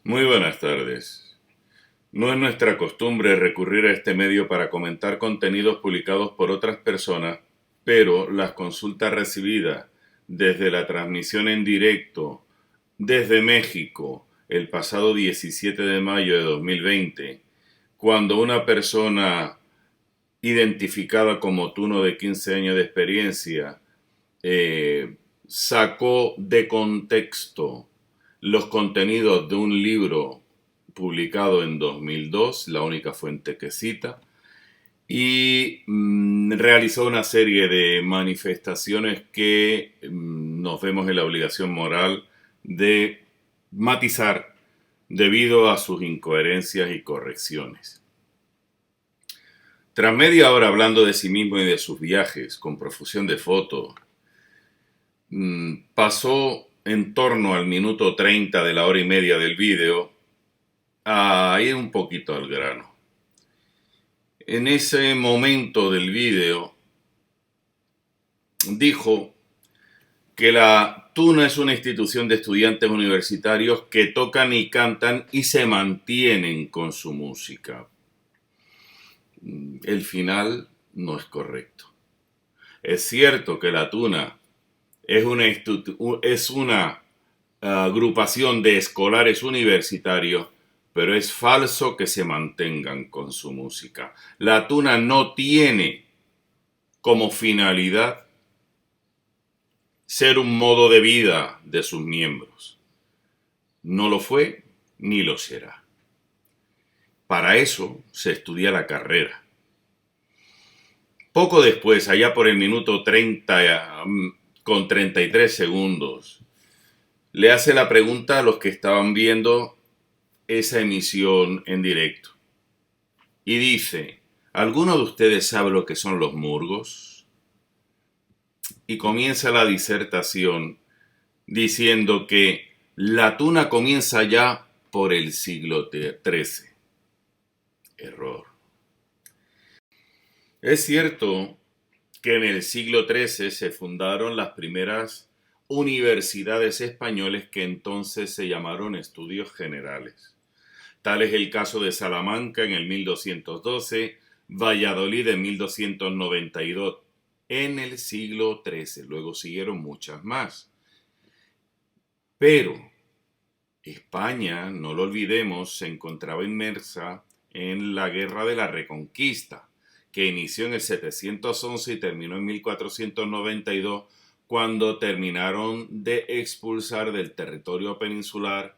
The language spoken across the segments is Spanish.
Muy buenas tardes. No es nuestra costumbre recurrir a este medio para comentar contenidos publicados por otras personas, pero las consultas recibidas desde la transmisión en directo desde México el pasado 17 de mayo de 2020, cuando una persona identificada como Tuno de 15 años de experiencia eh, sacó de contexto los contenidos de un libro publicado en 2002, la única fuente que cita, y realizó una serie de manifestaciones que nos vemos en la obligación moral de matizar debido a sus incoherencias y correcciones. Tras media hora hablando de sí mismo y de sus viajes, con profusión de fotos, pasó en torno al minuto 30 de la hora y media del vídeo a ir un poquito al grano. En ese momento del vídeo dijo que la Tuna es una institución de estudiantes universitarios que tocan y cantan y se mantienen con su música. El final no es correcto. Es cierto que la Tuna es una agrupación de escolares universitarios, pero es falso que se mantengan con su música. La Tuna no tiene como finalidad ser un modo de vida de sus miembros. No lo fue ni lo será. Para eso se estudia la carrera. Poco después, allá por el minuto 30 con 33 segundos, le hace la pregunta a los que estaban viendo esa emisión en directo. Y dice, ¿alguno de ustedes sabe lo que son los murgos? Y comienza la disertación diciendo que la Tuna comienza ya por el siglo XIII. Error. Es cierto que en el siglo XIII se fundaron las primeras universidades españoles que entonces se llamaron estudios generales. Tal es el caso de Salamanca en el 1212, Valladolid en 1292, en el siglo XIII. Luego siguieron muchas más. Pero España, no lo olvidemos, se encontraba inmersa en la Guerra de la Reconquista, que inició en el 711 y terminó en 1492, cuando terminaron de expulsar del territorio peninsular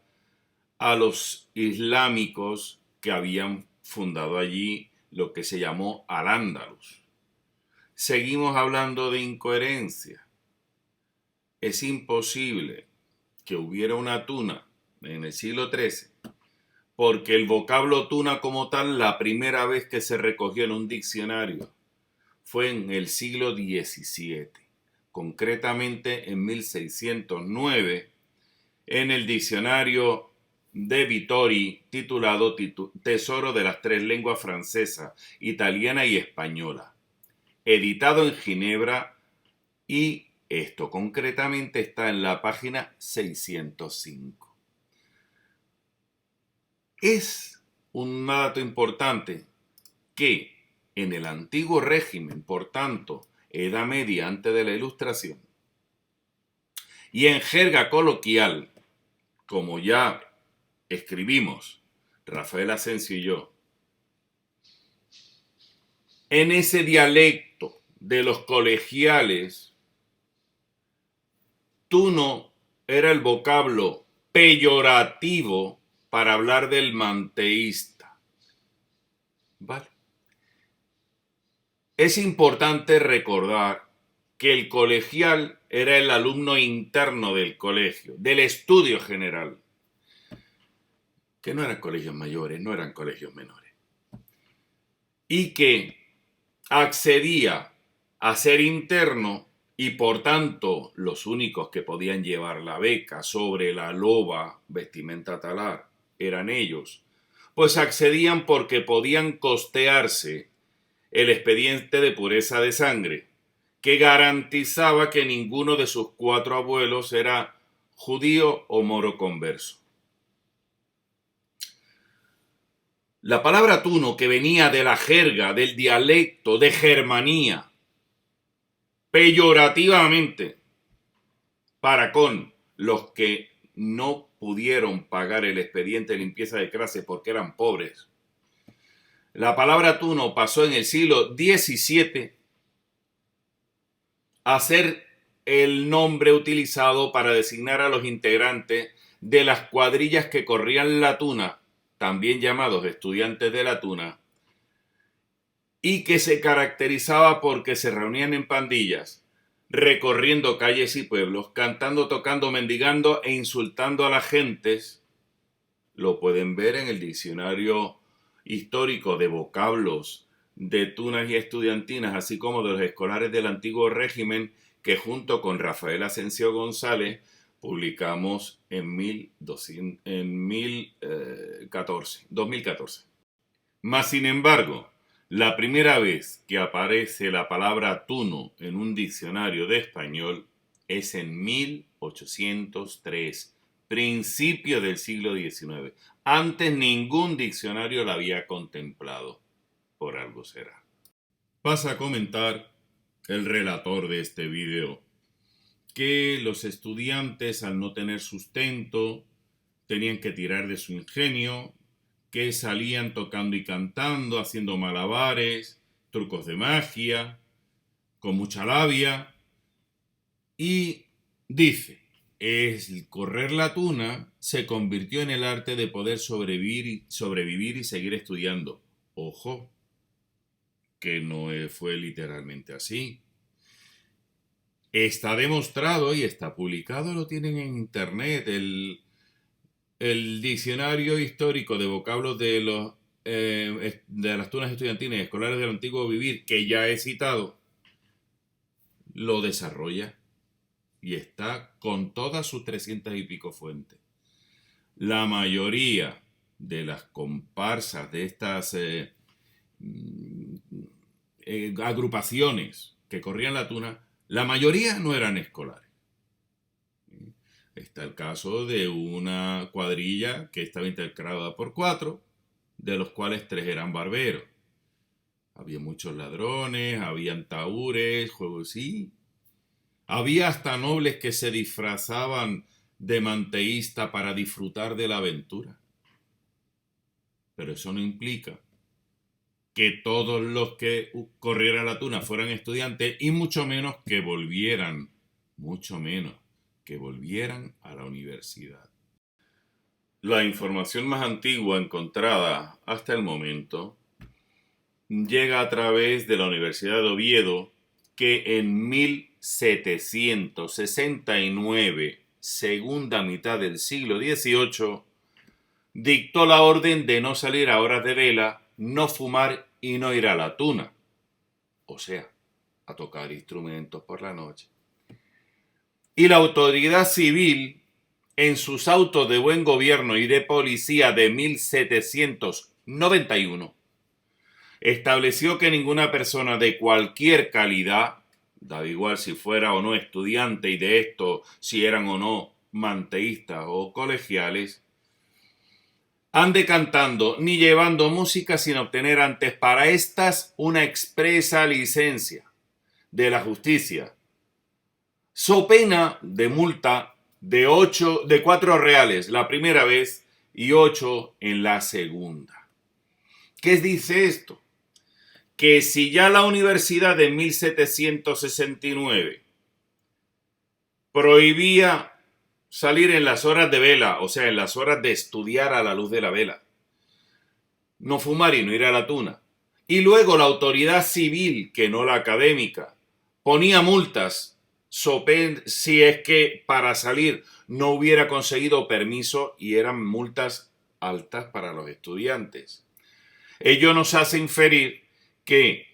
a los islámicos que habían fundado allí lo que se llamó Al-Ándalus. Seguimos hablando de incoherencia. Es imposible que hubiera una tuna en el siglo XIII, porque el vocablo tuna como tal, la primera vez que se recogió en un diccionario fue en el siglo XVII, concretamente en 1609, en el diccionario de Vittori titulado Tesoro de las tres lenguas francesa, italiana y española, editado en Ginebra, y esto concretamente está en la página 605. Es un dato importante que en el antiguo régimen, por tanto, Edad Media antes de la Ilustración, y en jerga coloquial, como ya escribimos Rafael Asensio y yo, en ese dialecto de los colegiales, tuno era el vocablo peyorativo para hablar del manteísta. ¿Vale? Es importante recordar que el colegial era el alumno interno del colegio, del estudio general, que no eran colegios mayores, no eran colegios menores, y que accedía a ser interno y por tanto los únicos que podían llevar la beca sobre la loba vestimenta talar eran ellos, pues accedían porque podían costearse el expediente de pureza de sangre, que garantizaba que ninguno de sus cuatro abuelos era judío o moro converso. La palabra tuno, que venía de la jerga, del dialecto, de Germanía, peyorativamente, para con los que no pudieron pagar el expediente de limpieza de clase porque eran pobres. La palabra tuno pasó en el siglo XVII a ser el nombre utilizado para designar a los integrantes de las cuadrillas que corrían la tuna, también llamados estudiantes de la tuna, y que se caracterizaba porque se reunían en pandillas, recorriendo calles y pueblos, cantando, tocando, mendigando e insultando a las gentes. Lo pueden ver en el diccionario histórico de vocablos de tunas y estudiantinas, así como de los escolares del antiguo régimen, que junto con Rafael Asensio González publicamos en 2014. Mas, sin embargo, la primera vez que aparece la palabra tuno en un diccionario de español es en 1803, principio del siglo XIX. Antes ningún diccionario la había contemplado. Por algo será. Pasa a comentar el relator de este video que los estudiantes, al no tener sustento, tenían que tirar de su ingenio, que salían tocando y cantando, haciendo malabares, trucos de magia, con mucha labia, y dice, el correr la tuna se convirtió en el arte de poder sobrevivir y seguir estudiando. Ojo, que no fue literalmente así. Está demostrado y está publicado, lo tienen en internet, el diccionario histórico de vocablos de las tunas estudiantinas escolares del antiguo vivir, que ya he citado, lo desarrolla y está con todas sus 300 y pico fuentes. La mayoría de las comparsas de estas agrupaciones que corrían la tuna, la mayoría no eran escolares. Está el caso de una cuadrilla que estaba integrada por 4, de los cuales 3 eran barberos. Había muchos ladrones, habían tahúres, juegos, sí. Había hasta nobles que se disfrazaban de manteísta para disfrutar de la aventura. Pero eso no implica que todos los que corrieran la tuna fueran estudiantes y mucho menos que volvieran a la universidad. La información más antigua encontrada hasta el momento llega a través de la Universidad de Oviedo, que en 1769, segunda mitad del siglo XVIII, dictó la orden de no salir a horas de vela, no fumar y no ir a la tuna, o sea, a tocar instrumentos por la noche. Y la autoridad civil, en sus autos de buen gobierno y de policía de 1791, estableció que ninguna persona de cualquier calidad, da igual si fuera o no estudiante y de esto si eran o no manteístas o colegiales, ande cantando ni llevando música sin obtener antes para estas una expresa licencia de la justicia, so pena de multa de 4 reales la primera vez y 8 en la segunda. ¿Qué dice esto? Que si ya la universidad de 1769 prohibía salir en las horas de vela, o sea, en las horas de estudiar a la luz de la vela, no fumar y no ir a la tuna, y luego la autoridad civil, que no la académica, ponía multas si es que para salir no hubiera conseguido permiso, y eran multas altas para los estudiantes. Ello nos hace inferir que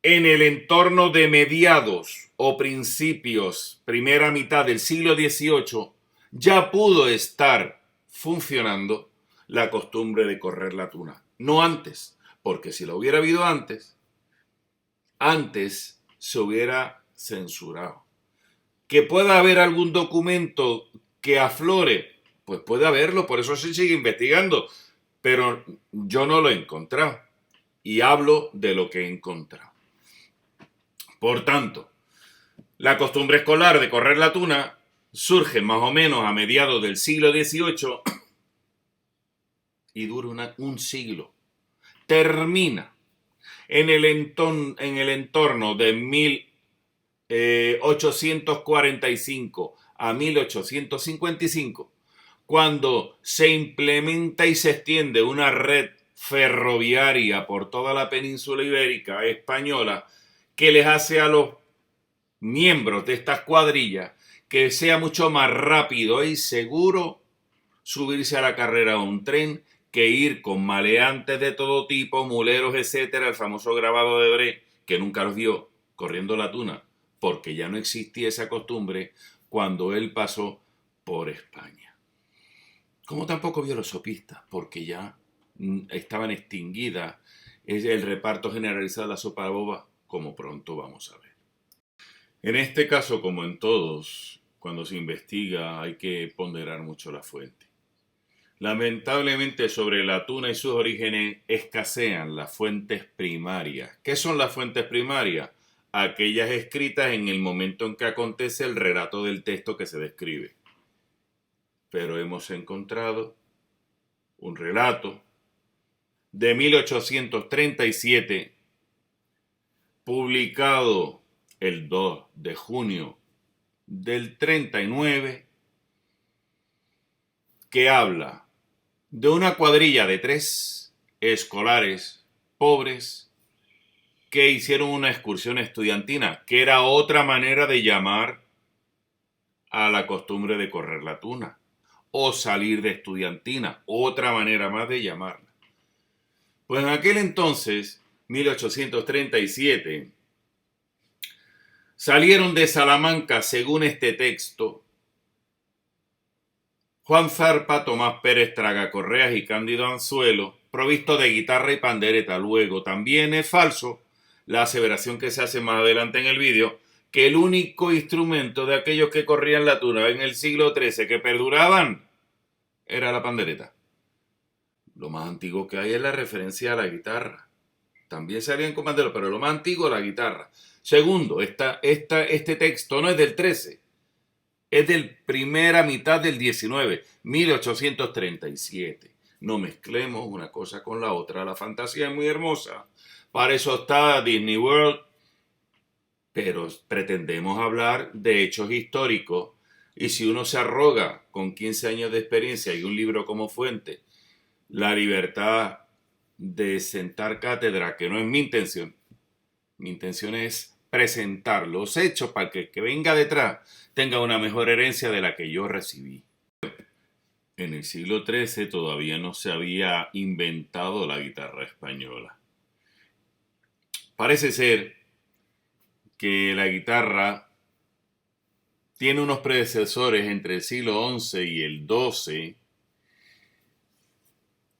en el entorno de mediados o principios, primera mitad del siglo XVIII, ya pudo estar funcionando la costumbre de correr la tuna. No antes, porque si lo hubiera habido antes se hubiera censurado. ¿Que pueda haber algún documento que aflore? Pues puede haberlo, por eso se sigue investigando. pero yo no lo he encontrado y hablo de lo que he encontrado. Por tanto, la costumbre escolar de correr la tuna surge más o menos a mediados del siglo XVIII y dura un siglo. Termina en el entorno de 1845 a 1855, cuando se implementa y se extiende una red ferroviaria por toda la península ibérica española que les hace a los miembros de estas cuadrillas que sea mucho más rápido y seguro subirse a la carrera a un tren que ir con maleantes de todo tipo, muleros, etcétera, el famoso grabado de Bré, que nunca los vio corriendo la tuna, porque ya no existía esa costumbre cuando él pasó por España. Como tampoco vio los sopistas, porque ya estaban extinguidas el reparto generalizado de la sopa de boba, como pronto vamos a ver. En este caso, como en todos, cuando se investiga hay que ponderar mucho la fuente. Lamentablemente sobre la tuna y sus orígenes escasean las fuentes primarias. ¿Qué son las fuentes primarias? Aquellas escritas en el momento en que acontece el relato del texto que se describe. Pero hemos encontrado un relato de 1837 publicado el 2 de junio del 39 que habla de una cuadrilla de 3 escolares pobres que hicieron una excursión estudiantina, que era otra manera de llamar a la costumbre de correr la tuna, o salir de estudiantina, otra manera más de llamarla. Pues en aquel entonces, 1837, salieron de Salamanca, según este texto, Juan Zarpa, Tomás Pérez Tragacorreas y Cándido Anzuelo, provisto de guitarra y pandereta. Luego, también es falso la aseveración que se hace más adelante en el vídeo, que el único instrumento de aquellos que corrían la tuna en el siglo XIII que perduraban era la pandereta. Lo más antiguo que hay es la referencia a la guitarra. También salían con pandereta, pero lo más antiguo es la guitarra. Segundo, este texto no es del 13, es de primera mitad del 19, 1837. No mezclemos una cosa con la otra. La fantasía es muy hermosa. Para eso está Disney World. Pero pretendemos hablar de hechos históricos. Y si uno se arroga con 15 años de experiencia y un libro como fuente, la libertad de sentar cátedra, que no es mi intención. Mi intención es presentar los hechos para que el que venga detrás tenga una mejor herencia de la que yo recibí. En el siglo XIII todavía no se había inventado la guitarra española. Parece ser que la guitarra tiene unos predecesores entre el siglo XI y el XII,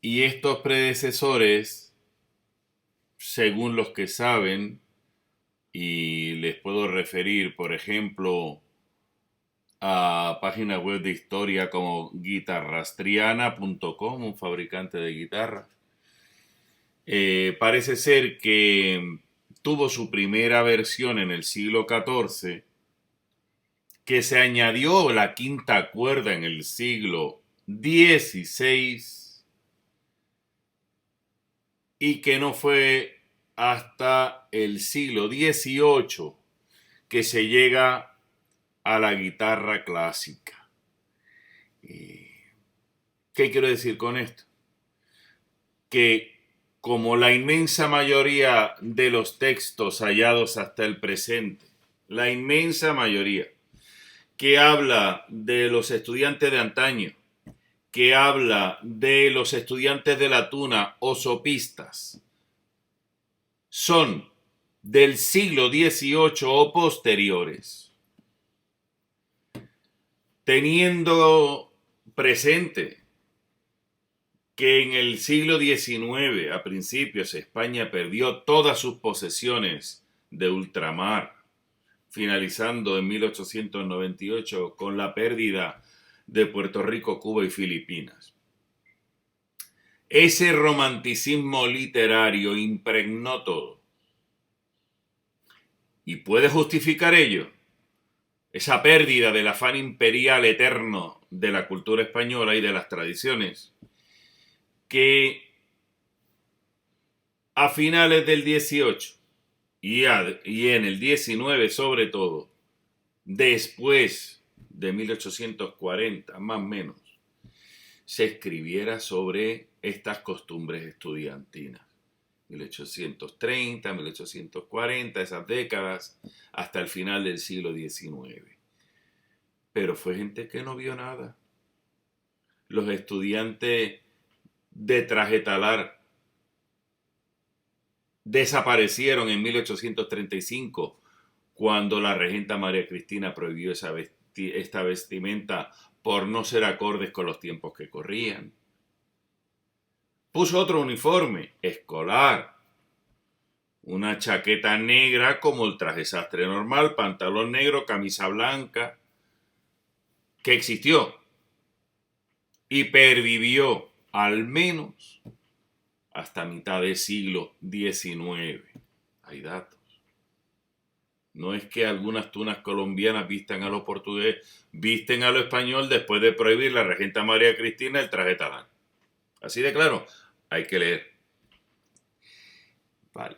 y estos predecesores, según los que saben, y les puedo referir, por ejemplo, a páginas web de historia como guitarrastriana.com, un fabricante de guitarras. Parece ser que tuvo su primera versión en el siglo XIV, que se añadió la quinta cuerda en el siglo XVI y que no fue hasta el siglo XVIII que se llega a la guitarra clásica. ¿Qué quiero decir con esto? Que como la inmensa mayoría de los textos hallados hasta el presente, la inmensa mayoría, que habla de los estudiantes de antaño, que habla de los estudiantes de la tuna o sopistas, son del siglo XVIII o posteriores, teniendo presente que en el siglo XIX, a principios, España perdió todas sus posesiones de ultramar, finalizando en 1898 con la pérdida de Puerto Rico, Cuba y Filipinas. Ese romanticismo literario impregnó todo. ¿Y puede justificar ello? Esa pérdida del afán imperial eterno de la cultura española y de las tradiciones, que a finales del 18 y en el 19 sobre todo, después de 1840, más o menos, se escribiera sobre estas costumbres estudiantinas. 1830, 1840, esas décadas, hasta el final del siglo XIX. Pero fue gente que no vio nada. Los estudiantes de traje talar desaparecieron en 1835 cuando la regenta María Cristina prohibió esta vestimenta por no ser acordes con los tiempos que corrían. Puso otro uniforme escolar, una chaqueta negra como el traje sastre normal, pantalón negro, camisa blanca, que existió y pervivió al menos hasta mitad del siglo XIX. Hay datos. No es que algunas tunas colombianas vistan a los portugueses, visten a lo español después de prohibir la regenta María Cristina el traje talán. Así de claro, hay que leer. Vale.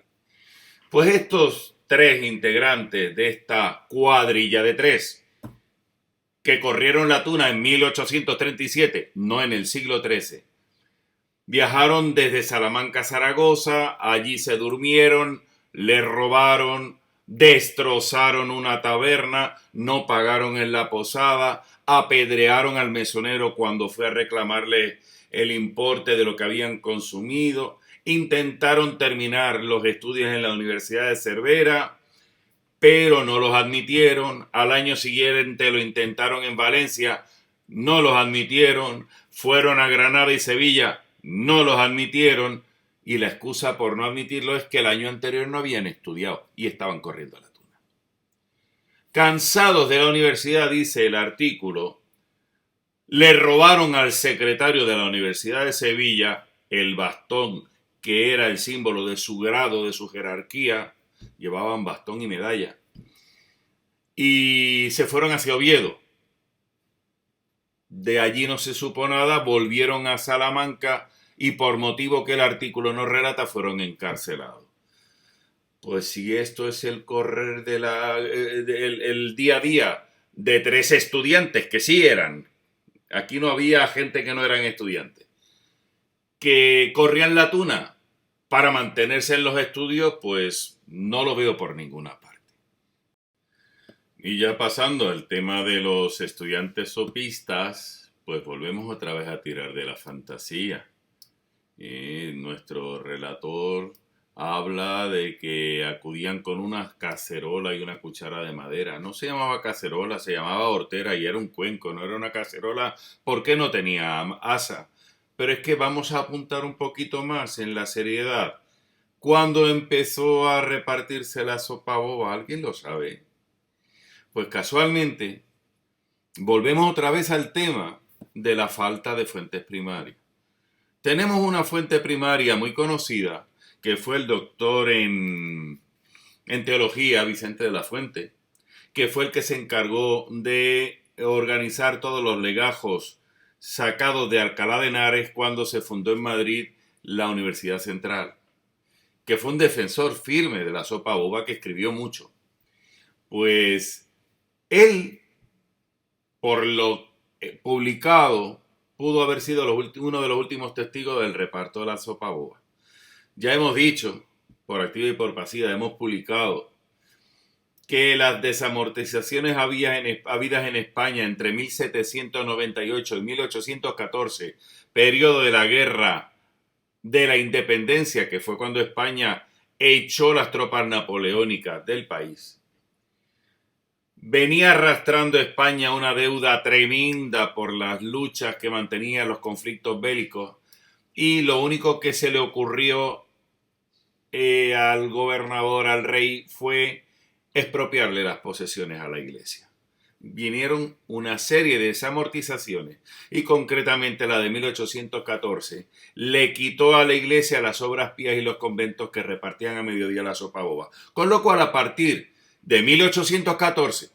Pues estos tres integrantes de esta cuadrilla de tres que corrieron la tuna en 1837, no en el siglo XIII, viajaron desde Salamanca a Zaragoza, allí se durmieron, le robaron, destrozaron una taberna, no pagaron en la posada, apedrearon al mesonero cuando fue a reclamarle el importe de lo que habían consumido, intentaron terminar los estudios en la Universidad de Cervera, pero no los admitieron. Al año siguiente lo intentaron en Valencia, no los admitieron. Fueron a Granada y Sevilla, no los admitieron. Y la excusa por no admitirlo es que el año anterior no habían estudiado y estaban corriendo la tuna. Cansados de la universidad, dice el artículo, le robaron al secretario de la Universidad de Sevilla el bastón que era el símbolo de su grado, de su jerarquía. Llevaban bastón y medalla. Y se fueron hacia Oviedo. De allí no se supo nada, volvieron a Salamanca y por motivo que el artículo no relata fueron encarcelados. Pues si esto es el correr de el día a día de tres estudiantes, que sí eran, aquí no había gente que no eran estudiantes, que corrían la tuna para mantenerse en los estudios, pues no lo veo por ninguna parte. Y ya pasando al tema de los estudiantes sopistas, pues volvemos otra vez a tirar de la fantasía. Nuestro relator habla de que acudían con una cacerola y una cuchara de madera. No se llamaba cacerola, se llamaba hortera y era un cuenco, no era una cacerola porque no tenía asa. Pero es que vamos a apuntar un poquito más en la seriedad. ¿Cuándo empezó a repartirse la sopa boba? ¿Alguien lo sabe? Pues casualmente volvemos otra vez al tema de la falta de fuentes primarias. Tenemos una fuente primaria muy conocida que fue el doctor en teología, Vicente de la Fuente, que fue el que se encargó de organizar todos los legajos sacados de Alcalá de Henares cuando se fundó en Madrid la Universidad Central, que fue un defensor firme de la sopa boba, que escribió mucho. Pues él, por lo publicado, pudo haber sido uno de los últimos testigos del reparto de la sopa boba. Ya hemos dicho, por activa y por pasiva, hemos publicado que las desamortizaciones habidas en España entre 1798 y 1814, periodo de la guerra de la independencia, que fue cuando España echó las tropas napoleónicas del país, venía arrastrando España una deuda tremenda por las luchas que mantenía, los conflictos bélicos, y lo único que se le ocurrió al gobernador, al rey, fue expropiarle las posesiones a la iglesia. vinieron una serie de desamortizaciones y concretamente la de 1814 le quitó a la iglesia las obras pías y los conventos que repartían a mediodía la sopa boba. Con lo cual, a partir de 1814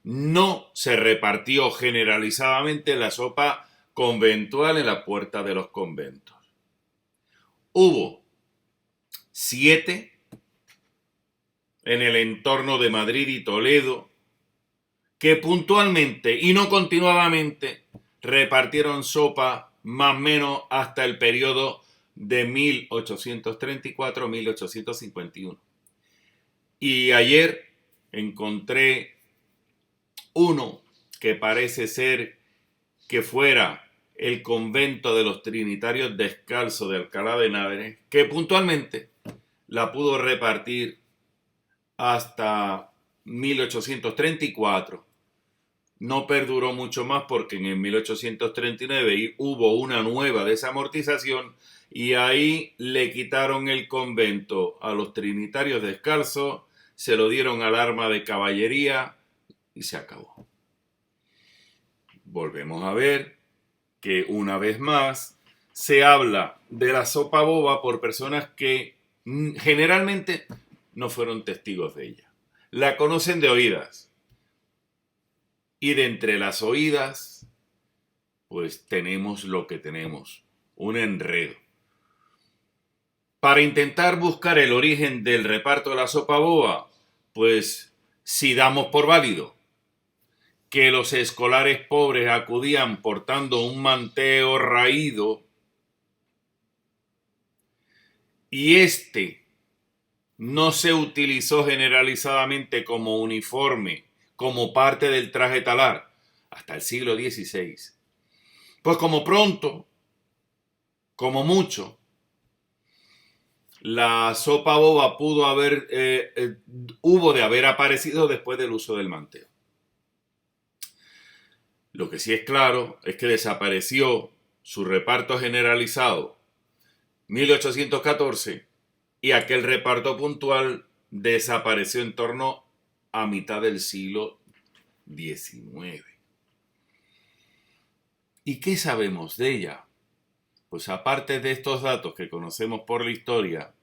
no se repartió generalizadamente la sopa conventual en la puerta de los conventos. Hubo 7 en el entorno de Madrid y Toledo que puntualmente y no continuadamente repartieron sopa más o menos hasta el periodo de 1834-1851. Y ayer encontré uno que parece ser que fuera el convento de los Trinitarios Descalzos de Alcalá de Henares, que puntualmente la pudo repartir hasta 1834. No perduró mucho más porque en el 1839 hubo una nueva desamortización y ahí le quitaron el convento a los Trinitarios Descalzos, se lo dieron al arma de caballería y se acabó. Volvemos a ver que una vez más se habla de la sopa boba por personas que generalmente no fueron testigos de ella. La conocen de oídas. Y de entre las oídas, pues tenemos lo que tenemos, un enredo. Para intentar buscar el origen del reparto de la sopa boba, pues si damos por válido que los escolares pobres acudían portando un manteo raído y este no se utilizó generalizadamente como uniforme, como parte del traje talar, hasta el siglo XVI. Pues como pronto, como mucho, la sopa boba hubo de haber aparecido después del uso del manteo. Lo que sí es claro es que desapareció su reparto generalizado 1814 y aquel reparto puntual desapareció en torno a mitad del siglo XIX. ¿Y qué sabemos de ella? Pues aparte de estos datos que conocemos por la historia,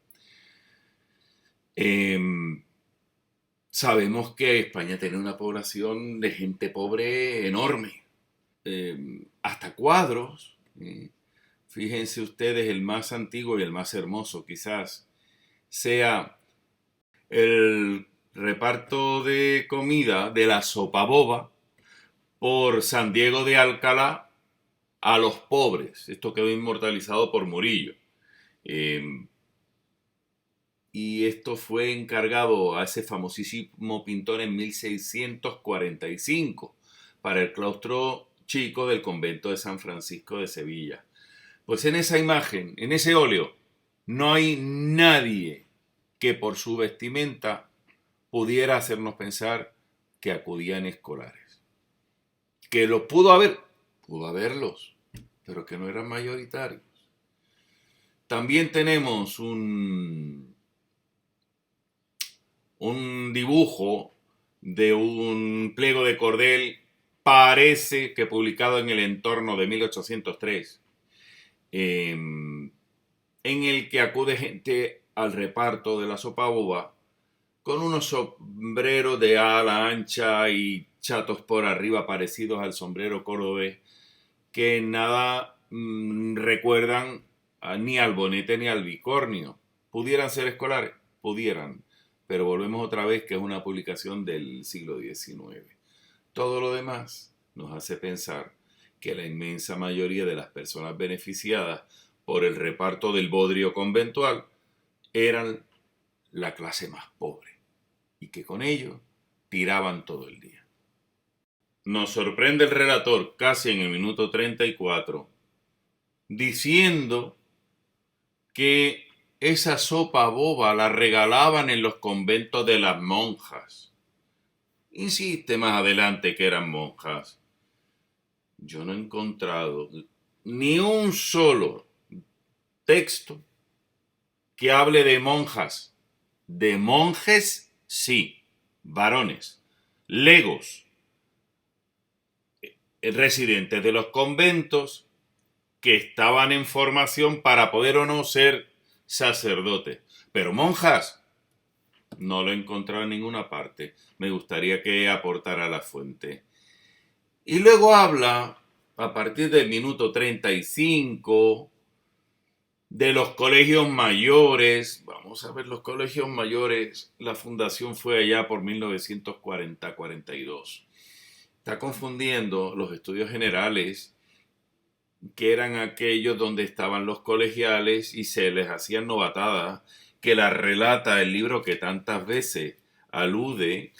sabemos que España tiene una población de gente pobre enorme. Hasta cuadros. Fíjense ustedes, el más antiguo y el más hermoso quizás sea el reparto de comida de la sopa boba por San Diego de Alcalá a los pobres. Esto quedó inmortalizado por Murillo. Y esto fue encargado a ese famosísimo pintor en 1645 para el claustro chico del convento de San Francisco de Sevilla. Pues en esa imagen, en ese óleo, no hay nadie que por su vestimenta pudiera hacernos pensar que acudían escolares. Que lo pudo haberlos, pero que no eran mayoritarios. También tenemos un dibujo de un pliego de cordel, parece que publicado en el entorno de 1803, en el que acude gente al reparto de la sopa boba con unos sombreros de ala ancha y chatos por arriba parecidos al sombrero cordobés que nada recuerdan ni al bonete ni al bicornio. ¿Pudieran ser escolares? Pudieran. Pero volvemos otra vez que es una publicación del siglo XIX. Todo lo demás nos hace pensar que la inmensa mayoría de las personas beneficiadas por el reparto del bodrio conventual eran la clase más pobre y que con ello tiraban todo el día. Nos sorprende el relator casi en el minuto 34 diciendo que esa sopa boba la regalaban en los conventos de las monjas. Insiste más adelante que eran monjas. Yo no he encontrado ni un solo texto que hable de monjas. De monjes, sí, varones. Legos, residentes de los conventos que estaban en formación para poder o no ser sacerdotes. Pero monjas, no lo he encontrado en ninguna parte. Me gustaría que aportara la fuente. Y luego habla, a partir del minuto 35, de los colegios mayores. Vamos a ver, los colegios mayores, la fundación fue allá por 1940-42. Está confundiendo los estudios generales, que eran aquellos donde estaban los colegiales y se les hacían novatadas, que la relata el libro que tantas veces alude,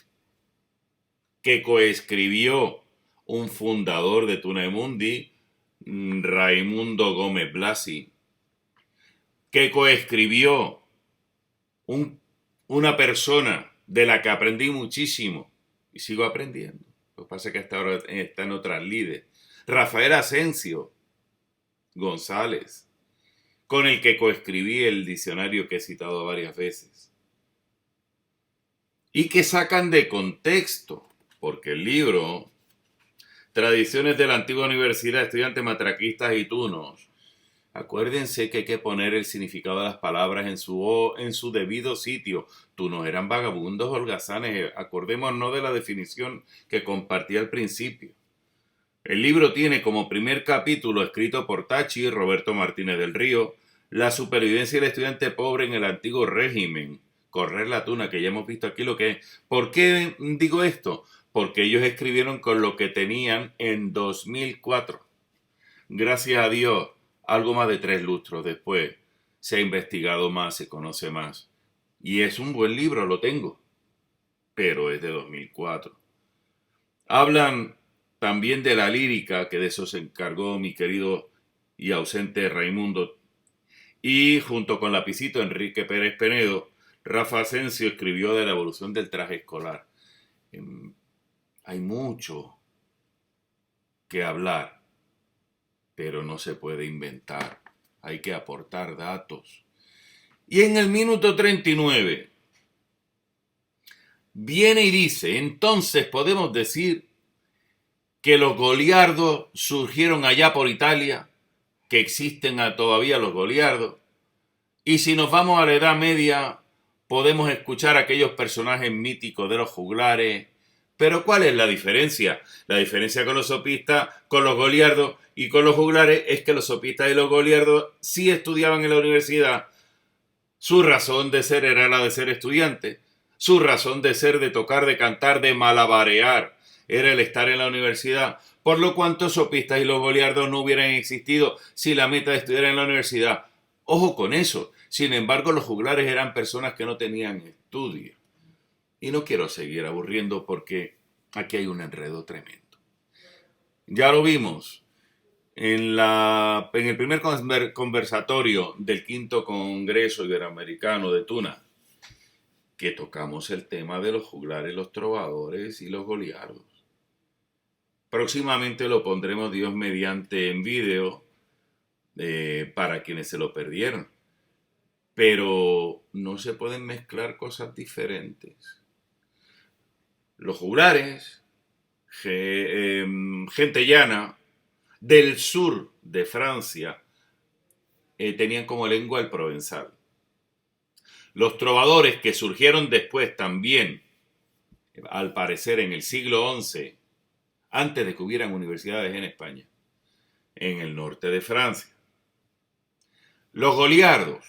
que coescribió un fundador de Tunemundi, Raimundo Gómez Blasi, que coescribió una persona de la que aprendí muchísimo y sigo aprendiendo. Lo que pasa es que hasta ahora está en otras lides. Rafael Asensio González, con el que coescribí el diccionario que he citado varias veces. Y que sacan de contexto, porque el libro, Tradiciones de la Antigua Universidad, Estudiantes Matraquistas y Tunos, acuérdense que hay que poner el significado de las palabras en su debido sitio. Tunos eran vagabundos holgazanes, acordémonos de la definición que compartí al principio. El libro tiene como primer capítulo, escrito por Tachi, Roberto Martínez del Río, la supervivencia del estudiante pobre en el antiguo régimen, correr la tuna, que ya hemos visto aquí lo que es. ¿Por qué digo esto? Porque ellos escribieron con lo que tenían en 2004. Gracias a Dios, algo más de 3 lustros después, se ha investigado más, se conoce más. Y es un buen libro, lo tengo, pero es de 2004. Hablan también de la lírica, que de eso se encargó mi querido y ausente Raimundo. Y junto con Lapicito Enrique Pérez Penedo, Rafa Asensio escribió de la evolución del traje escolar. Hay mucho que hablar, pero no se puede inventar. Hay que aportar datos. Y en el minuto 39 viene y dice, entonces podemos decir que los goliardos surgieron allá por Italia, que existen todavía los goliardos, y si nos vamos a la Edad Media, podemos escuchar aquellos personajes míticos de los juglares. Pero ¿cuál es la diferencia? La diferencia con los sopistas, con los goliardos y con los juglares es que los sopistas y los goliardos sí estudiaban en la universidad. Su razón de ser era la de ser estudiante. Su razón de ser, de tocar, de cantar, de malabarear, era el estar en la universidad. Por lo cuanto sopistas y los goliardos no hubieran existido si la meta de estudiar en la universidad. Ojo con eso. Sin embargo, los juglares eran personas que no tenían estudio. Y no quiero seguir aburriendo porque aquí hay un enredo tremendo. Ya lo vimos en el primer conversatorio del quinto Congreso Iberoamericano de Tuna, que tocamos el tema de los juglares, los trovadores y los goliardos. Próximamente lo pondremos, Dios mediante, en vídeo para quienes se lo perdieron. Pero no se pueden mezclar cosas diferentes. Los juglares, gente llana del sur de Francia, tenían como lengua el provenzal. Los trovadores que surgieron después también, al parecer en el siglo XI, antes de que hubieran universidades en España, en el norte de Francia. Los goliardos,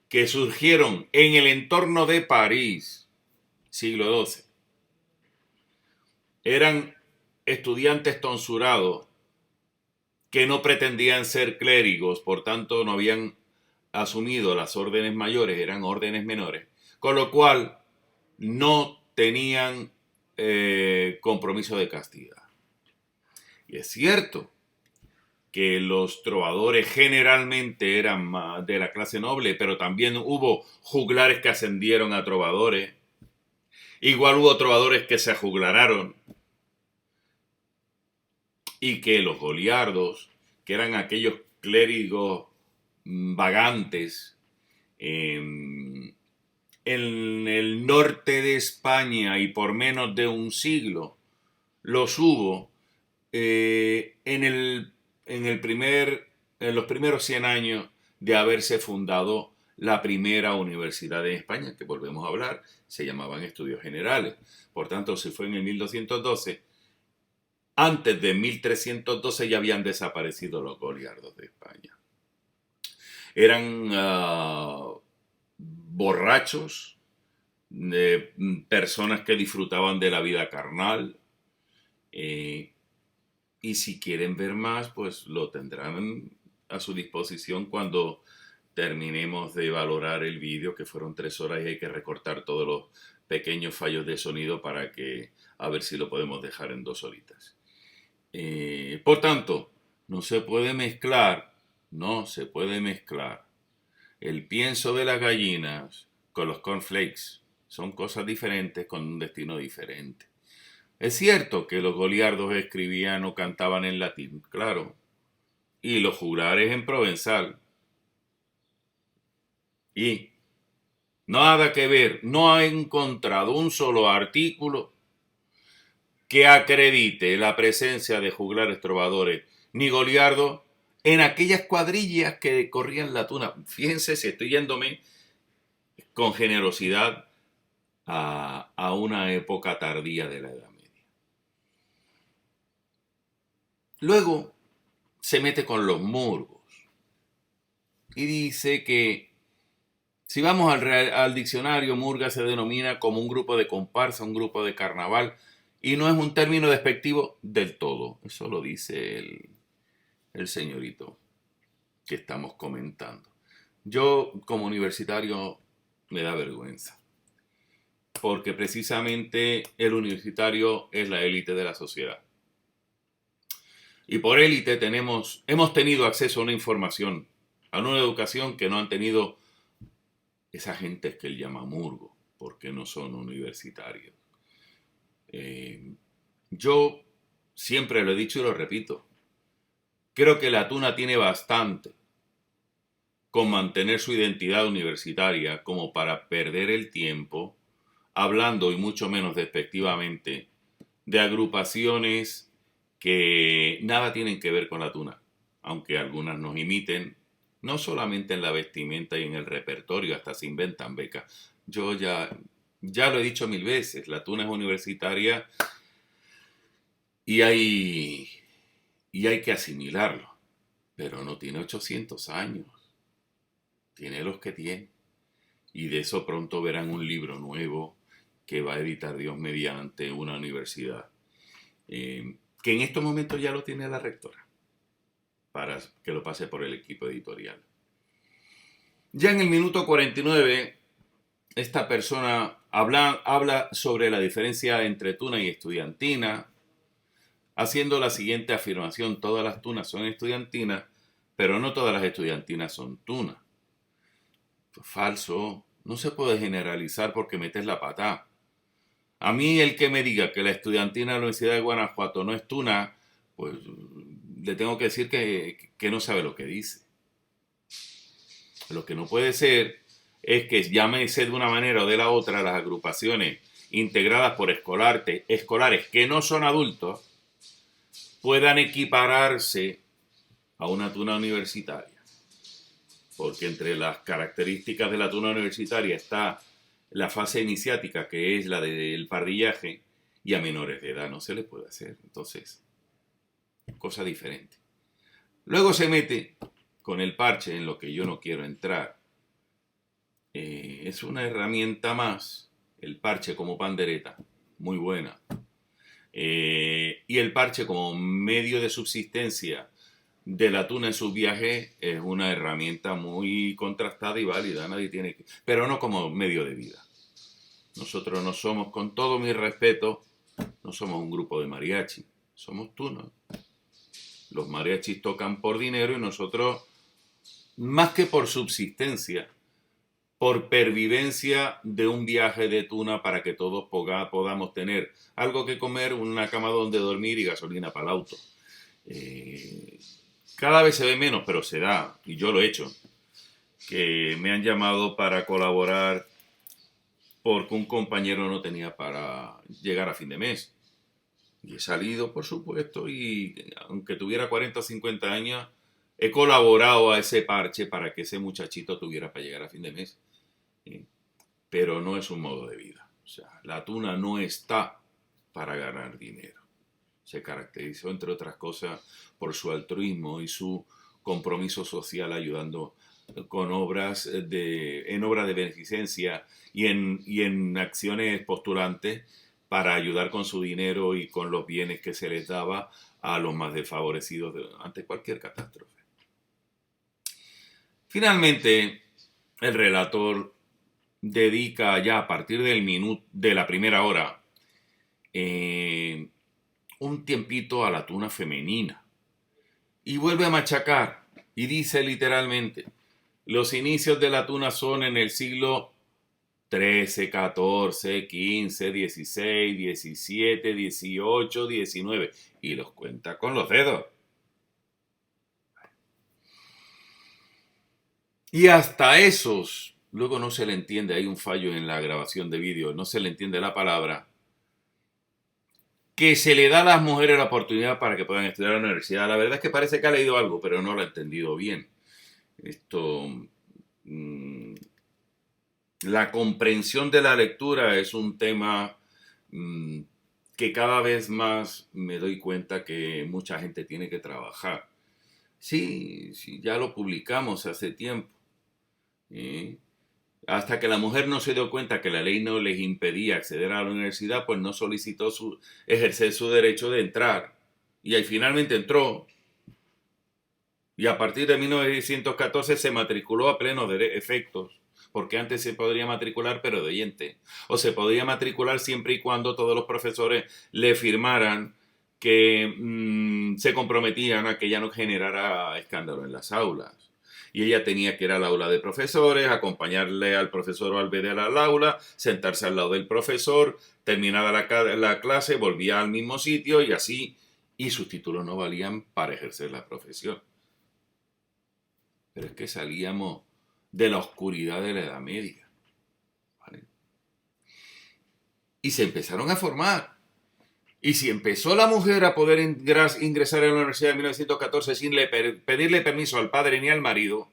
que surgieron en el entorno de París, siglo XII, eran estudiantes tonsurados que no pretendían ser clérigos, por tanto no habían asumido las órdenes mayores, eran órdenes menores, con lo cual no tenían compromiso de castidad. Y es cierto que los trovadores generalmente eran de la clase noble, pero también hubo juglares que ascendieron a trovadores. Igual hubo trovadores que se ajuglararon. Y que los goliardos, que eran aquellos clérigos vagantes en el norte de España y por menos de un siglo, los hubo, en en los primeros 100 años de haberse fundado la primera universidad en España, que volvemos a hablar, se llamaban Estudios Generales. Por tanto, si fue en el 1212, antes de 1312 ya habían desaparecido los goliardos de España. Eran borrachos, de personas que disfrutaban de la vida carnal, y si quieren ver más, pues lo tendrán a su disposición cuando terminemos de valorar el vídeo, que fueron 3 horas y hay que recortar todos los pequeños fallos de sonido para que a ver si lo podemos dejar en 2 horitas. Por tanto, no se puede mezclar el pienso de las gallinas con los cornflakes. Son cosas diferentes con un destino diferente. Es cierto que los goliardos escribían o cantaban en latín, claro, y los juglares en provenzal. Y nada que ver, no ha encontrado un solo artículo que acredite la presencia de juglares trovadores ni goliardos en aquellas cuadrillas que corrían la tuna. Fíjense si estoy yéndome con generosidad a una época tardía de la Edad Media. Luego se mete con los murgos y dice que si vamos al diccionario, murga se denomina como un grupo de comparsa, un grupo de carnaval, y no es un término despectivo del todo. Eso lo dice el señorito que estamos comentando. Yo, como universitario, me da vergüenza, porque precisamente el universitario es la élite de la sociedad. Y por élite hemos tenido acceso a una información, a una educación que no han tenido esa gente que él llama murgo, porque no son universitarios. Yo siempre lo he dicho y lo repito. Creo que la tuna tiene bastante con mantener su identidad universitaria como para perder el tiempo hablando, y mucho menos despectivamente, de agrupaciones que nada tienen que ver con la tuna, aunque algunas nos imiten, no solamente en la vestimenta y en el repertorio, hasta se inventan becas. Yo ya lo he dicho 1000 veces, la tuna es universitaria y hay que asimilarlo, pero no tiene 800 años, tiene los que tiene, y de eso pronto verán un libro nuevo que va a editar Dios mediante una universidad, que en estos momentos ya lo tiene la rectora, para que lo pase por el equipo editorial. Ya en el minuto 49, esta persona habla sobre la diferencia entre tuna y estudiantina, haciendo la siguiente afirmación: todas las tunas son estudiantinas, pero no todas las estudiantinas son tunas. Falso, no se puede generalizar porque metes la pata. A mí el que me diga que la estudiantina de la Universidad de Guanajuato no es tuna, pues le tengo que decir que no sabe lo que dice. Lo que no puede ser es que llámese de una manera o de la otra las agrupaciones integradas por escolares que no son adultos puedan equipararse a una tuna universitaria. Porque entre las características de la tuna universitaria está la fase iniciática, que es la del parrillaje, y a menores de edad no se les puede hacer. Entonces, cosa diferente. Luego se mete con el parche, en lo que yo no quiero entrar. Es una herramienta más, el parche como pandereta, muy buena. Y el parche como medio de subsistencia de la tuna en sus viajes es una herramienta muy contrastada y válida, nadie tiene que, pero no como medio de vida. Nosotros no somos, con todo mi respeto, no somos un grupo de mariachi, somos tunas. Los mariachis tocan por dinero y nosotros, más que por subsistencia, por pervivencia de un viaje de tuna para que todos podamos tener algo que comer, una cama donde dormir y gasolina para el auto. Cada vez se ve menos, pero se da, y yo lo he hecho, que me han llamado para colaborar porque un compañero no tenía para llegar a fin de mes. Y he salido, por supuesto, y aunque tuviera 40 o 50 años, he colaborado a ese parche para que ese muchachito tuviera para llegar a fin de mes. ¿Sí? Pero no es un modo de vida. O sea, la tuna no está para ganar dinero. Se caracterizó, entre otras cosas, por su altruismo y su compromiso social ayudando con en obras de beneficencia y en acciones postulantes para ayudar con su dinero y con los bienes que se les daba a los más desfavorecidos ante cualquier catástrofe. Finalmente, el relator dedica ya a partir de la primera hora un tiempito a la tuna femenina y vuelve a machacar y dice literalmente: los inicios de la tuna son en el siglo XIII, XIV, XV, XVI, XVII, XVIII, XIX y los cuenta con los dedos. Y hasta esos, luego no se le entiende, hay un fallo en la grabación de vídeo, no se le entiende la palabra, que se le da a las mujeres la oportunidad para que puedan estudiar en la universidad. La verdad es que parece que ha leído algo, pero no lo ha entendido bien. La comprensión de la lectura es un tema que cada vez más me doy cuenta que mucha gente tiene que trabajar. Sí, sí, ya lo publicamos hace tiempo. Hasta que la mujer no se dio cuenta que la ley no les impedía acceder a la universidad, pues no solicitó ejercer su derecho de entrar. Y ahí finalmente entró. Y a partir de 1914 se matriculó a plenos efectos. Porque antes se podría matricular, pero de oyente. O se podía matricular siempre y cuando todos los profesores le firmaran que se comprometían a que ella no generara escándalo en las aulas. Y ella tenía que ir al aula de profesores, acompañarle al profesor o al BD al aula, sentarse al lado del profesor, terminada la clase, volvía al mismo sitio y así, y sus títulos no valían para ejercer la profesión. Pero es que salíamos de la oscuridad de la Edad Media. ¿Vale? Y se empezaron a formar. Y si empezó la mujer a poder ingresar a la universidad en 1914 sin pedirle permiso al padre ni al marido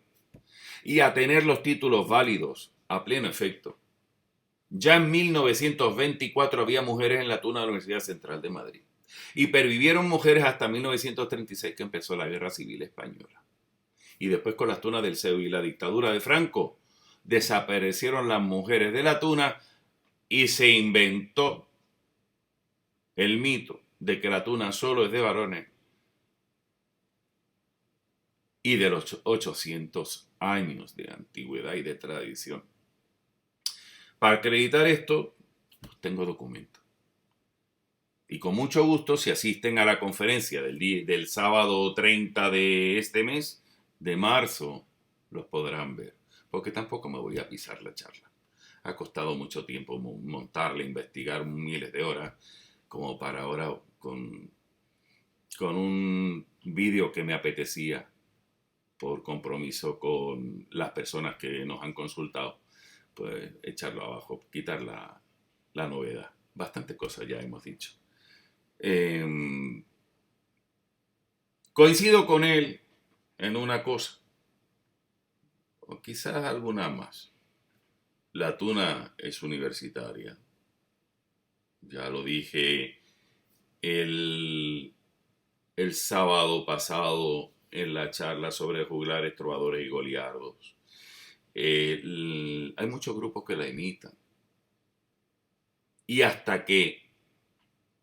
y a tener los títulos válidos a pleno efecto, ya en 1924 había mujeres en la tuna de la Universidad Central de Madrid. Y pervivieron mujeres hasta 1936, que empezó la Guerra Civil Española. Y después, con las tunas del CEU y la dictadura de Franco, desaparecieron las mujeres de la tuna y se inventó el mito de que la tuna solo es de varones y de los 800 años de antigüedad y de tradición. Para acreditar esto, pues tengo documentos. Y con mucho gusto, si asisten a la conferencia del sábado 30 de este mes, de marzo, los podrán ver. Porque tampoco me voy a pisar la charla. Ha costado mucho tiempo montarla, investigar miles de horas, como para ahora con un vídeo que me apetecía por compromiso con las personas que nos han consultado, pues echarlo abajo, quitar la novedad. Bastantes cosas ya hemos dicho. Coincido con él en una cosa, o quizás alguna más. La tuna es universitaria. Ya lo dije el sábado pasado en la charla sobre juglares, trovadores y goliardos. Hay muchos grupos que la imitan. Y hasta que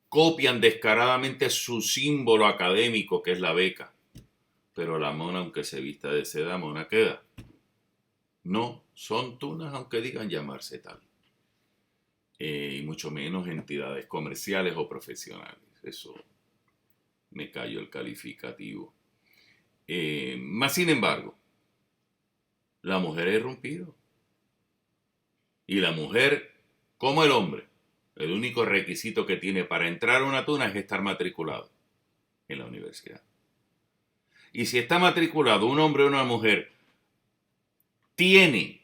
copian descaradamente su símbolo académico, que es la beca. Pero la mona, aunque se vista de seda, mona queda. No son tunas, aunque digan llamarse tal. Y mucho menos entidades comerciales o profesionales. Eso me cayó el calificativo. Más sin embargo, la mujer ha irrumpido. Y la mujer, como el hombre, el único requisito que tiene para entrar a una tuna es estar matriculado en la universidad. Y si está matriculado un hombre o una mujer, tiene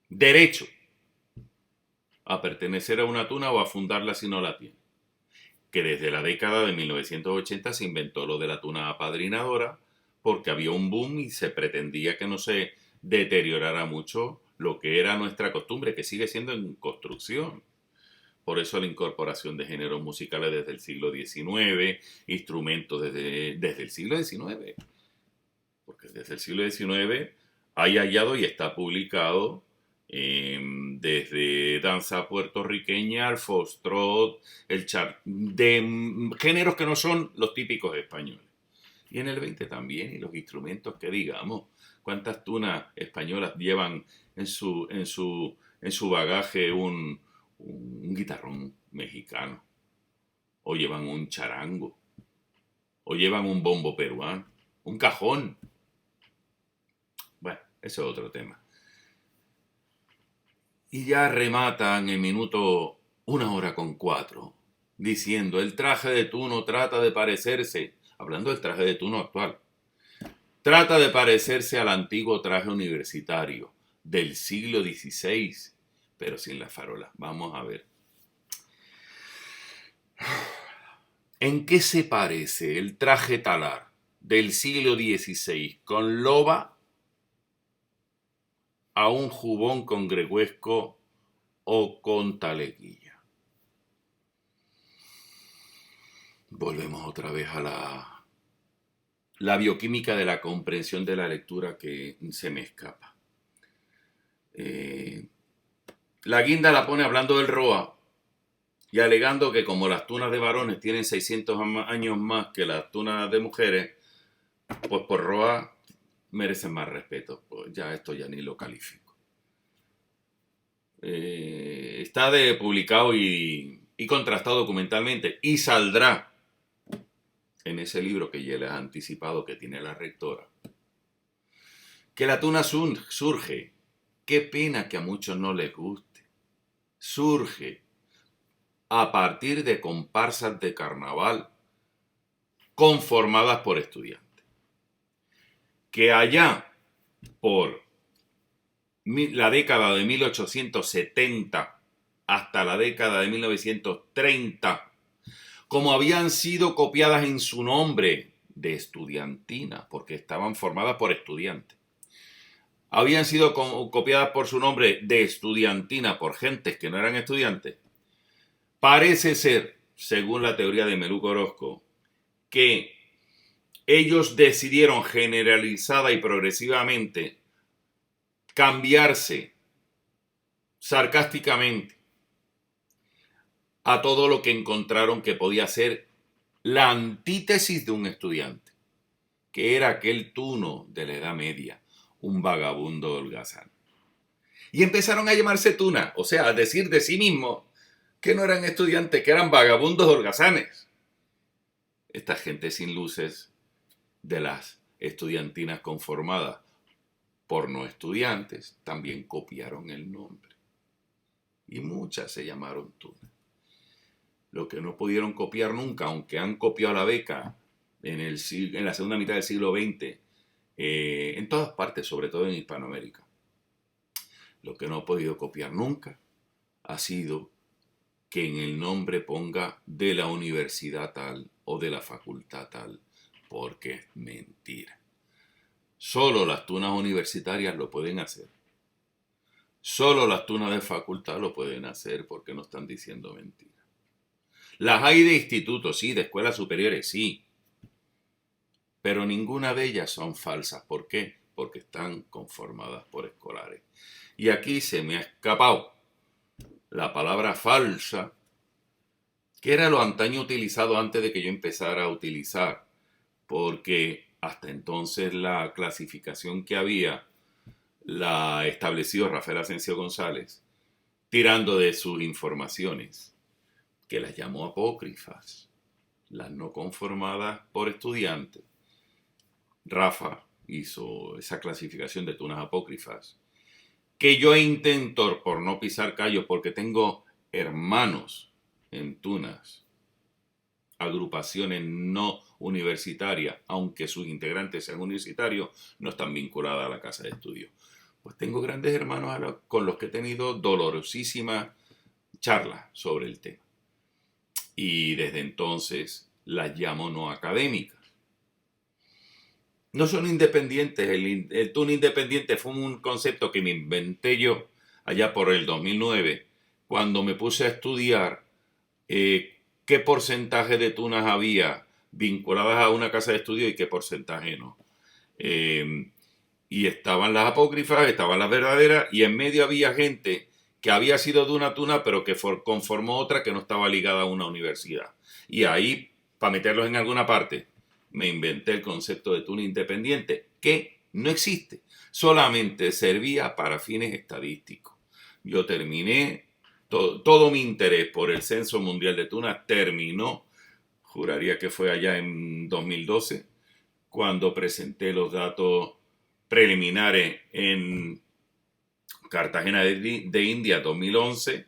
derecho a pertenecer a una tuna o a fundarla si no la tiene. que desde la década de 1980 se inventó lo de la tuna apadrinadora, porque había un boom y se pretendía que no se deteriorara mucho lo que era nuestra costumbre, que sigue siendo en construcción. Por eso la incorporación de géneros musicales desde el siglo XIX, instrumentos desde el siglo XIX. Porque desde el siglo XIX hay hallado y está publicado desde danza puertorriqueña, al foxtrot, de géneros que no son los típicos españoles. Y en el 20 también, y los instrumentos que digamos, cuántas tunas españolas llevan en su bagaje un guitarrón mexicano, o llevan un charango, o llevan un bombo peruano, un cajón. Bueno, eso es otro tema. Y ya rematan en minuto 1:04, diciendo, el traje de Tuno trata de parecerse, hablando del traje de Tuno actual, trata de parecerse al antiguo traje universitario del siglo XVI, pero sin las farolas. Vamos a ver. ¿En qué se parece el traje talar del siglo XVI con loba a un jubón con gregüesco o con taleguilla? Volvemos otra vez a la bioquímica de la comprensión de la lectura que se me escapa. La guinda la pone hablando del Roa y alegando que como las tunas de varones tienen 600 años más que las tunas de mujeres, pues por Roa merecen más respeto. Pues ya esto ya ni lo califico. Está publicado y contrastado documentalmente y saldrá en ese libro que ya les ha anticipado que tiene la rectora, que la tuna surge, qué pena que a muchos no les guste, surge a partir de comparsas de carnaval conformadas por estudiantes, que allá por la década de 1870 hasta la década de 1930, como habían sido copiadas en su nombre de estudiantina, porque estaban formadas por estudiantes, habían sido copiadas por su nombre de estudiantina por gentes que no eran estudiantes, parece ser, según la teoría de Meluco Orozco, que ellos decidieron generalizada y progresivamente cambiarse sarcásticamente a todo lo que encontraron que podía ser la antítesis de un estudiante, que era aquel tuno de la Edad Media, un vagabundo holgazán. Y empezaron a llamarse tuna, o sea, a decir de sí mismos que no eran estudiantes, que eran vagabundos holgazanes. Esta gente sin luces de las estudiantinas conformadas por no estudiantes también copiaron el nombre. Y muchas se llamaron tuna. Lo que no pudieron copiar nunca, aunque han copiado la beca en la segunda mitad del siglo XX, en todas partes, sobre todo en Hispanoamérica. Lo que no ha podido copiar nunca ha sido que en el nombre ponga de la universidad tal o de la facultad tal, porque es mentira. Solo las tunas universitarias lo pueden hacer. Solo las tunas de facultad lo pueden hacer porque no están diciendo mentiras. Las hay de institutos, sí, de escuelas superiores, sí. Pero ninguna de ellas son falsas. ¿Por qué? Porque están conformadas por escolares. Y aquí se me ha escapado la palabra falsa, que era lo antaño utilizado antes de que yo empezara a utilizar, porque hasta entonces la clasificación que había la estableció Rafael Asensio González, tirando de sus informaciones, que las llamó apócrifas, las no conformadas por estudiantes. Rafa hizo esa clasificación de tunas apócrifas, que yo intento, por no pisar callos, porque tengo hermanos en tunas, agrupaciones no universitarias, aunque sus integrantes sean universitarios, no están vinculadas a la casa de estudio. Pues tengo grandes hermanos con los que he tenido dolorosísimas charlas sobre el tema. y desde entonces las llamo no académicas. No son independientes, el TUN independiente fue un concepto que me inventé yo allá por el 2009, cuando me puse a estudiar qué porcentaje de tunas había vinculadas a una casa de estudio y qué porcentaje no. Y estaban las apócrifas, estaban las verdaderas, y en medio había gente que había sido de una tuna, pero que conformó otra que no estaba ligada a una universidad. Y ahí, para meterlos en alguna parte, me inventé el concepto de tuna independiente, que no existe, solamente servía para fines estadísticos. Yo terminé, todo mi interés por el Censo Mundial de Tunas terminó, juraría que fue allá en 2012, cuando presenté los datos preliminares en Cartagena de India 2011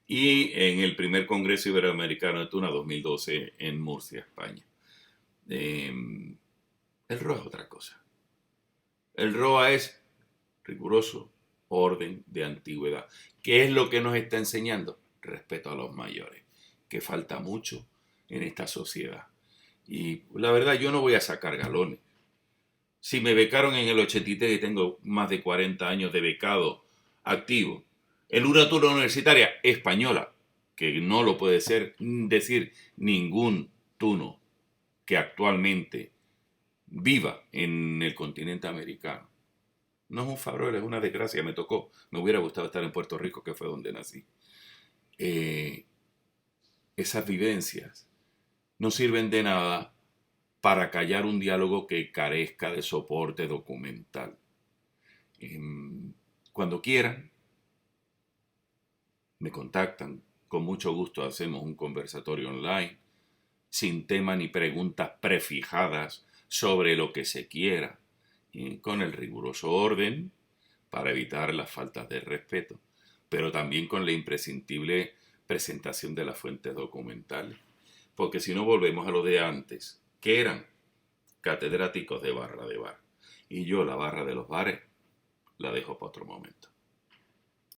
y en el primer Congreso Iberoamericano de Tuna 2012 en Murcia, España. El ROA es otra cosa. El ROA es riguroso orden de antigüedad. ¿Qué es lo que nos está enseñando? Respeto a los mayores, que falta mucho en esta sociedad. Y la verdad, yo no voy a sacar galones. Si me becaron en el 83 y tengo más de 40 años de becado activo, en una tuna universitaria española, que no lo puede decir ningún tuno que actualmente viva en el continente americano. No es un farol, es una desgracia, me tocó. Me hubiera gustado estar en Puerto Rico, que fue donde nací. Esas vivencias no sirven de nada para callar un diálogo que carezca de soporte documental. Cuando quieran, me contactan. Con mucho gusto hacemos un conversatorio online, sin tema ni preguntas prefijadas sobre lo que se quiera, con el riguroso orden para evitar las faltas de respeto, pero también con la imprescindible presentación de las fuentes documentales. Porque si no volvemos a lo de antes, que eran catedráticos de barra de bar. Y yo la barra de los bares la dejo para otro momento.